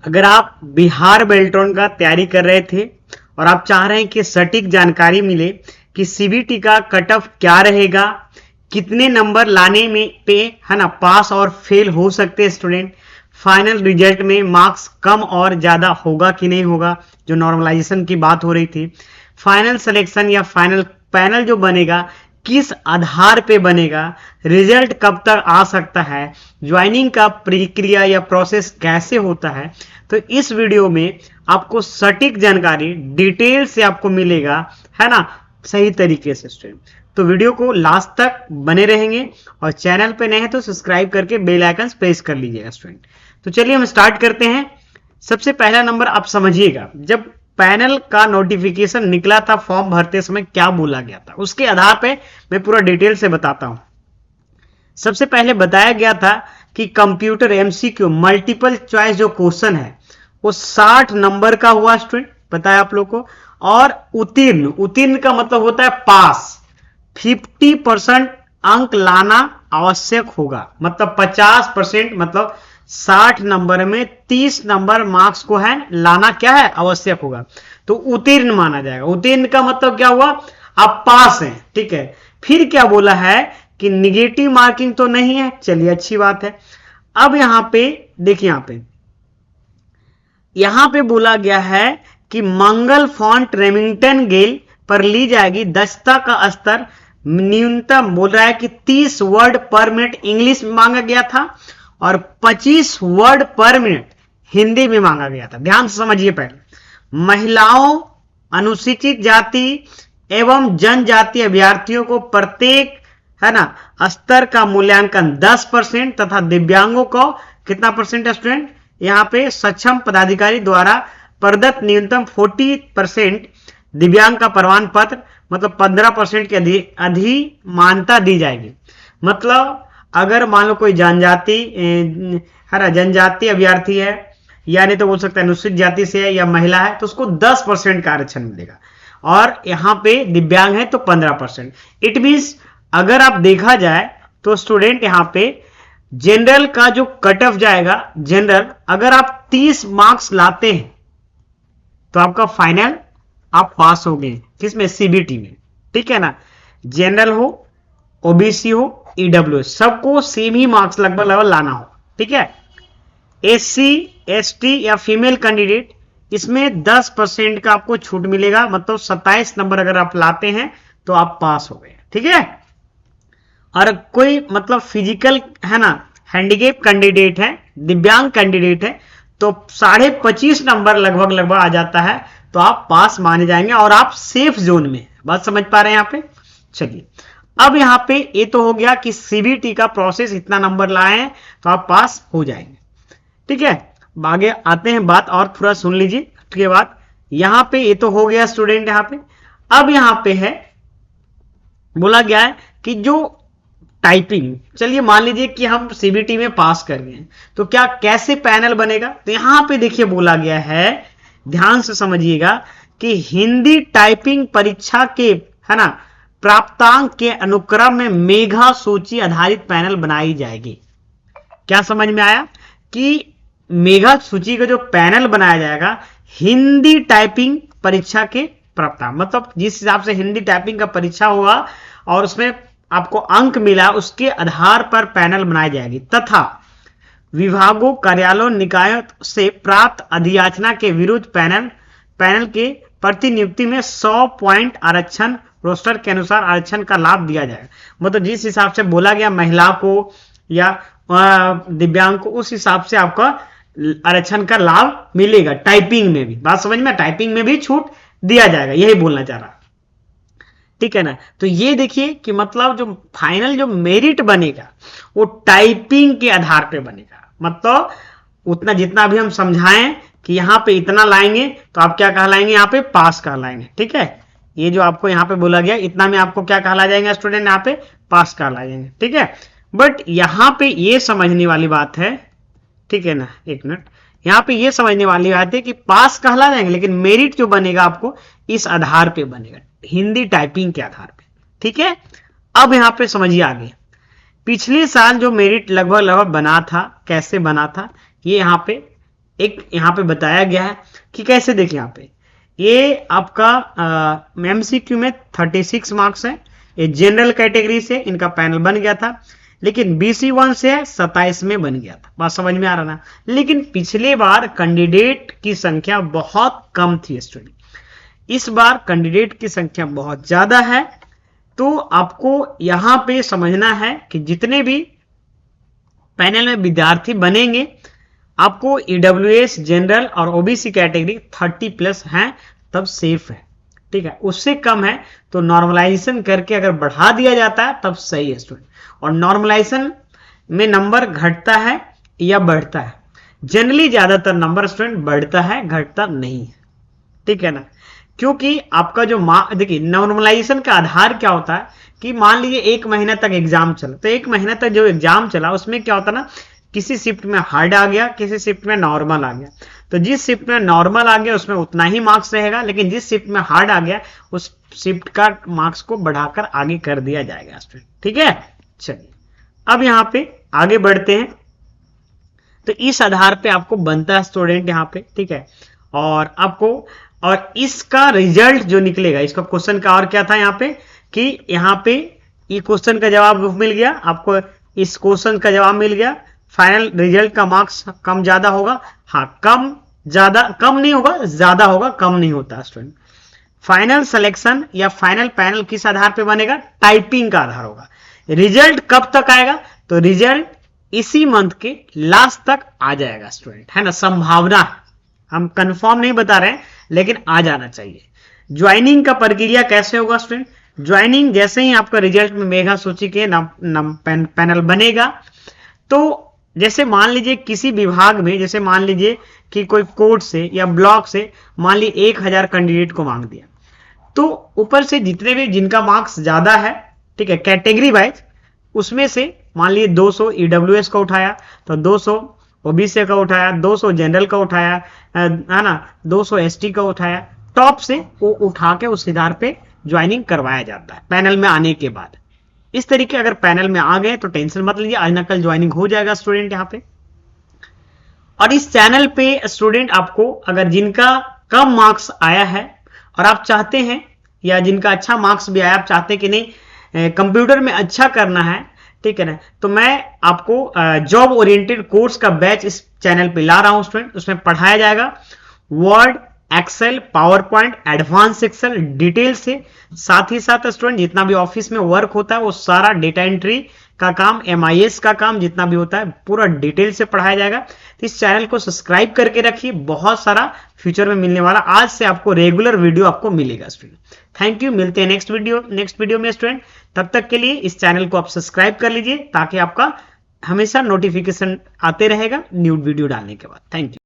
अगर आप बिहार बेल्ट्रॉन का तैयारी कर रहे थे और आप चाह रहे हैं कि सटीक जानकारी मिले कि सीबीटी का कट ऑफ क्या रहेगा, कितने नंबर लाने में पे है ना पास और फेल हो सकते हैं स्टूडेंट, फाइनल रिजल्ट में मार्क्स कम और ज्यादा होगा कि नहीं होगा, जो नॉर्मलाइजेशन की बात हो रही थी, फाइनल सिलेक्शन या फाइनल पैनल जो बनेगा किस आधार पे बनेगा, रिजल्ट कब तक आ सकता है, ज्वाइनिंग का प्रक्रिया या प्रोसेस कैसे होता है, तो इस वीडियो में आपको सटीक जानकारी डिटेल से आपको मिलेगा, है ना, सही तरीके से स्टूडेंट। तो वीडियो को लास्ट तक बने रहेंगे और चैनल पे नए हैं तो सब्सक्राइब करके बेल आइकन प्रेस कर लीजिएगा स्टूडेंट। तो चलिए हम स्टार्ट करते हैं। सबसे पहला नंबर आप समझिएगा, जब पैनल का नोटिफिकेशन निकला था फॉर्म भरते समय क्या बोला गया था, उसके आधार पे मैं पूरा डिटेल से बताता हूं। सबसे पहले बताया गया था कि कंप्यूटर एमसीक्यू मल्टीपल चॉइस जो क्वेश्चन है वो 60 नंबर का हुआ स्टूडेंट, पता है आप लोग को, और उत्तीर्ण, उत्तीर्ण का मतलब होता है पास, 50% अंक लाना आवश्यक होगा, मतलब 50%, मतलब 60 नंबर में 30 नंबर मार्क्स को है लाना क्या है आवश्यक होगा, तो उत्तीर्ण माना जाएगा। उत्तीर्ण का मतलब क्या हुआ, आप पास हैं, ठीक है। फिर क्या बोला है कि निगेटिव मार्किंग तो नहीं है, चलिए अच्छी बात है। अब यहां पे देखिए, यहां पे बोला गया है कि मंगल फॉन्ट रेमिंगटन गेल पर ली जाएगी, दक्षता का स्तर न्यूनतम बोल रहा है कि 30 वर्ड पर मिनट इंग्लिश में मांगा गया था और 25 वर्ड पर मिनट हिंदी में मांगा गया था। ध्यान से समझिए, पहले महिलाओं, अनुसूचित जाति एवं जनजाति अभ्यर्थियों को प्रत्येक, है ना, स्तर का मूल्यांकन 10% तथा दिव्यांगों को कितना परसेंट है स्टूडेंट, यहां पे सक्षम पदाधिकारी द्वारा प्रदत्त न्यूनतम 40% दिव्यांग का प्रमाण पत्र, मतलब 15% की अधिमानता दी जाएगी। मतलब अगर मान लो कोई जनजाति, है ना, जनजाति अभ्यर्थी है, या नहीं तो बोल सकता है अनुसूचित जाति से है या महिला है, तो उसको 10% का आरक्षण मिलेगा, और यहां पे दिव्यांग है तो 15%। इट मीन्स अगर आप देखा जाए तो स्टूडेंट यहां पे जनरल का जो कट ऑफ जाएगा, जनरल अगर आप 30 मार्क्स लाते हैं तो आपका फाइनल आप पास हो गए, किसमें, सीबीटी में, ठीक है ना। जनरल हो, ओबीसी हो, ईडब्ल्यूएस, सबको सेम ही मार्क्स लगभग लगभग लाना हो, ठीक है। एससी एसटी या फीमेल कैंडिडेट, इसमें 10% का आपको छूट मिलेगा, मतलब 27 नंबर अगर आप लाते हैं तो आप पास हो गए, ठीक है। और कोई मतलब फिजिकल, है ना, हैंडीकेप कैंडिडेट है, दिव्यांग कैंडिडेट है, तो 25.5 नंबर लगभग लगभग आ जाता है, तो आप पास माने जाएंगे और आप सेफ जोन में। बात समझ पा रहे हैं यहाँ पे। चलिए, अब यहाँ पे ये तो हो गया कि सीबीटी का प्रोसेस, इतना नंबर लाए हैं तो आप पास हो जाएंगे, ठीक है। आगे आते हैं, बात और पूरा सुन लीजिए। उसके बाद यहाँ पे ये तो हो गया स्टूडेंट, यहाँ पे अब यहाँ पे है, बोला गया है कि जो टाइपिंग, चलिए मान लीजिए कि हम सीबीटी में पास कर गए, तो क्या कैसे पैनल बनेगा, तो यहां पे देखिए बोला गया है, ध्यान से समझिएगा कि हिंदी टाइपिंग परीक्षा के, है ना, प्राप्तांक के अनुक्रम में मेघा सूची आधारित पैनल बनाई जाएगी। क्या समझ में आया कि मेघा सूची का जो पैनल बनाया जाएगा हिंदी टाइपिंग परीक्षा के प्राप्तांक, मतलब जिस हिसाब से हिंदी टाइपिंग का परीक्षा हुआ और उसमें आपको अंक मिला, उसके आधार पर पैनल बनाई जाएगी, तथा विभागों, कार्यालयों, निकायों से प्राप्त अधियाचना के विरुद्ध पैनल के प्रतिनियुक्ति में 100 पॉइंट आरक्षण रोस्टर के अनुसार आरक्षण का लाभ दिया जाएगा। मतलब जिस हिसाब से बोला गया महिला को या दिव्यांग को, उस हिसाब से आपका आरक्षण का लाभ मिलेगा। टाइपिंग में भी, बात समझ में, टाइपिंग में भी छूट दिया जाएगा, यही बोलना चाह रहा, ठीक है ना। तो ये देखिए कि मतलब जो फाइनल जो मेरिट बनेगा वो टाइपिंग के आधार पे बनेगा, मतलब उतना जितना भी हम समझाएं कि यहाँ पे इतना लाएंगे तो आप क्या कहलाएंगे, यहाँ पे पास कहलाएंगे, ठीक है। ये जो आपको यहाँ पे बोला गया, इतना में आपको क्या कहला जाएंगे स्टूडेंट, यहाँ पे पास कहला जाएंगे, ठीक है। बट यहाँ पे ये समझने वाली बात है, ठीक है ना, एक मिनट, यहाँ पे ये समझने वाली बात है कि पास कहला जाएंगे, लेकिन मेरिट जो बनेगा आपको इस आधार पे बनेगा, हिंदी टाइपिंग के आधार पे, ठीक है। अब यहाँ पे समझिए आगे, पिछले साल जो मेरिट लगभग लगभग बना था, कैसे बना था, ये यहाँ पे एक यहाँ पे बताया गया है कि कैसे देखिए यहाँ पे ये आपका एमसीक्यू में 36 मार्क्स है, ये जनरल कैटेगरी से इनका पैनल बन गया था, लेकिन BC1 से 27 में बन गया था। बात समझ में आ रहा ना। लेकिन पिछले बार कैंडिडेट की संख्या बहुत कम थी स्टूडेंट, इस बार कैंडिडेट की संख्या बहुत ज्यादा है। तो आपको यहां पे समझना है कि जितने भी पैनल में विद्यार्थी बनेंगे आपको EWS जनरल और OBC कैटेगरी 30+ हैं तब सेफ है, ठीक है। उससे कम है तो नॉर्मलाइजेशन करके अगर बढ़ा दिया जाता है तब सही है स्टूडेंट। और नॉर्मलाइजेशन में नंबर घटता है या बढ़ता है? जनरली ज्यादातर नंबर स्टूडेंट बढ़ता है, घटता नहीं है, ठीक है ना। क्योंकि आपका जो देखिए नॉर्मलाइजेशन का आधार क्या होता है कि मान लीजिए 1 महीना तक एग्जाम चला, तो 1 महीना तक जो एग्जाम चला उसमें क्या होता ना, किसी शिफ्ट में हार्ड आ गया, किसी शिफ्ट में नॉर्मल आ गया। तो जिस शिफ्ट में नॉर्मल आ गया उसमें उतना ही मार्क्स रहेगा, लेकिन जिस शिफ्ट में हार्ड आ गया उस शिफ्ट का मार्क्स को बढ़ाकर आगे कर दिया जाएगा स्टूडेंट, ठीक है। चलिए अब यहाँ पे आगे बढ़ते हैं। तो इस आधार पे आपको बनता है स्टूडेंट यहाँ पे, ठीक है। और आपको और इसका रिजल्ट जो निकलेगा, इसका क्वेश्चन का और क्या था यहाँ पे कि यहाँ पे ये क्वेश्चन का जवाब मिल गया आपको, इस क्वेश्चन का जवाब मिल गया। फाइनल रिजल्ट का मार्क्स कम ज्यादा होगा, हाँ कम ज्यादा, कम नहीं होगा, ज्यादा होगा, कम नहीं होता स्टूडेंट। फाइनल सिलेक्शन या फाइनल पैनल किस आधार पे बनेगा? टाइपिंग का आधार होगा। रिजल्ट कब तक आएगा? तो रिजल्ट इसी मंथ के लास्ट तक आ जाएगा स्टूडेंट, है ना। संभावना हम कंफर्म नहीं बता रहे हैं, लेकिन आ जाना चाहिए। ज्वाइनिंग का प्रक्रिया कैसे होगा स्टूडेंट? ज्वाइनिंग जैसे ही आपका रिजल्ट में मेगा सूची के पैनल बनेगा, तो जैसे मान लीजिए किसी विभाग में, जैसे मान लीजिए कि कोई कोर्ट से या ब्लॉक से मान लीजिए 1000 कैंडिडेट को मांग दिया, तो ऊपर से जितने भी जिनका मार्क्स ज्यादा है, ठीक है, कैटेगरी वाइज, उसमें से मान लीजिए 200 EWS का उठाया, तो 200 OBC का उठाया, 200 जनरल का उठाया, है ना, 200 ST का उठाया, टॉप से वो उठा के उस आधार पे ज्वाइनिंग करवाया जाता है पैनल में आने के बाद। इस तरीके अगर पैनल में आ गए तो टेंशन मत लीजिए, आज ना कल ज्वाइनिंग हो जाएगा स्टूडेंट यहाँ पे। और इस चैनल पे स्टूडेंट आपको अगर जिनका कम मार्क्स आया है और आप चाहते हैं, या जिनका अच्छा मार्क्स भी आया, आप चाहते हैं कि नहीं कंप्यूटर में अच्छा करना है, ठीक है ना, तो मैं आपको जॉब ओरिएंटेड कोर्स का बैच इस चैनल पे ला रहा हूं स्टूडेंट। उसमें पढ़ाया जाएगा word, excel, PowerPoint, advance excel detail से, साथ ही साथ स्टूडेंट जितना भी ऑफिस में वर्क होता है वो सारा डेटा एंट्री का काम, MIS का काम जितना भी होता है पूरा डिटेल से पढ़ाया जाएगा। तो इस चैनल को सब्सक्राइब करके रखिए, बहुत सारा फ्यूचर में मिलने वाला, आज से आपको रेगुलर वीडियो आपको मिलेगा स्टूडेंट। थैंक यू, मिलते हैं नेक्स्ट वीडियो में स्टूडेंट। तब तक के लिए इस चैनल को आप सब्सक्राइब कर लीजिए ताकि आपका हमेशा नोटिफिकेशन आते रहेगा न्यू वीडियो डालने के बाद। Thank you.